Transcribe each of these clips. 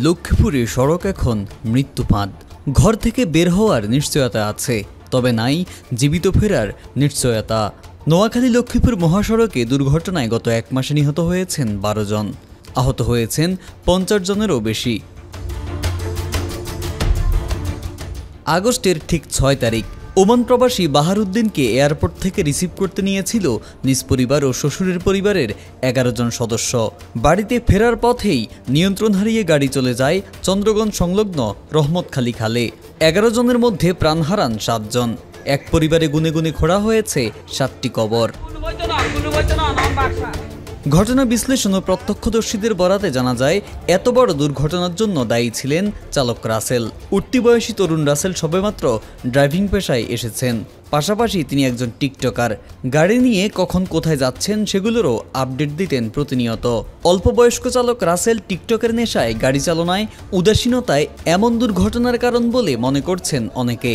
লক্ষ্মীপুরে সড়ক এখন মৃত্যুপাত। ঘর থেকে বের হওয়ার নিশ্চয়তা আছে, তবে নাই জীবিত ফেরার নিশ্চয়তা। নোয়াখালী লক্ষ্মীপুর মহাসড়কে দুর্ঘটনায় গত এক মাসে নিহত হয়েছেন 12 জন, আহত হয়েছেন 50 জনেরও বেশি। আগস্টের ঠিক 6 তারিখ ওমান প্রবাসী বাহারউদ্দিনকে এয়ারপোর্ট থেকে রিসিভ করতে নিয়েছিল নিজ পরিবার ও শ্বশুরের পরিবারের 11 জন সদস্য। বাড়িতে ফেরার পথেই নিয়ন্ত্রণ হারিয়ে গাড়ি চলে যায় চন্দ্রগঞ্জ সংলগ্ন রহমতখালী খালে। 11 জনের মধ্যে প্রাণ হারান 7 জন। এক পরিবারে গুনে গুনে খোঁড়া হয়েছে 7টি কবর। ঘটনা বিশ্লেষণ ও প্রত্যক্ষদর্শীদের বরাতে জানা যায়, এত বড় দুর্ঘটনার জন্য দায়ী ছিলেন চালক রাসেল। উঠতি বয়সী তরুণ রাসেল সবেমাত্র ড্রাইভিং পেশায় এসেছেন, পাশাপাশি তিনি একজন টিকটকার। গাড়ি নিয়ে কখন কোথায় যাচ্ছেন সেগুলোরও আপডেট দিতেন প্রতিনিয়ত। অল্প বয়স্ক চালক রাসেল টিকটকের নেশায় গাড়ি চালনায় উদাসীনতায় এমন দুর্ঘটনার কারণ বলে মনে করছেন অনেকে।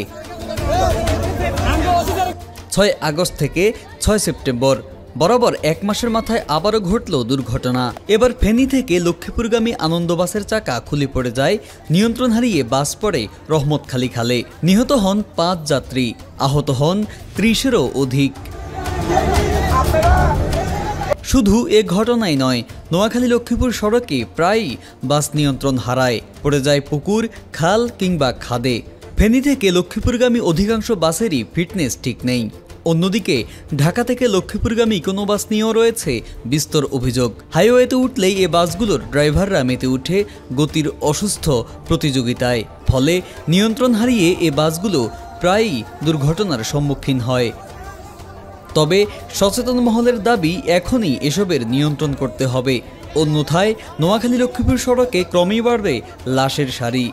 6 আগস্ট থেকে 6 সেপ্টেম্বর বরাবর এক মাসের মাথায় আবারও ঘটল দুর্ঘটনা। এবার ফেনী থেকে লক্ষ্মীপুরগামী আনন্দ বাসের চাকা খুলে পড়ে যায়, নিয়ন্ত্রণ হারিয়ে বাস পড়ে রহমতখালী খালে। নিহত হন 5 যাত্রী, আহত হন 30-এরও অধিক। শুধু এ ঘটনাই নয়, নোয়াখালী লক্ষ্মীপুর সড়কে প্রায়ই বাস নিয়ন্ত্রণ হারায়, পড়ে যায় পুকুর, খাল কিংবা খাদে। ফেনী থেকে লক্ষ্মীপুরগামী অধিকাংশ বাসেরই ফিটনেস ঠিক নেই। অন্যদিকে ঢাকা থেকে লক্ষ্মীপুরগামী কোনো বাস নিয়েও রয়েছে বিস্তর অভিযোগ। হাইওয়েতে উঠলেই এ বাসগুলোর ড্রাইভাররা মেতে উঠে গতির অসুস্থ প্রতিযোগিতায়, ফলে নিয়ন্ত্রণ হারিয়ে এ বাসগুলো প্রায়ই দুর্ঘটনার সম্মুখীন হয়। তবে সচেতন মহলের দাবি, এখনই এসবের নিয়ন্ত্রণ করতে হবে, অন্যথায় নোয়াখালী লক্ষ্মীপুর সড়কে ক্রমেই বাড়বে লাশের সারি।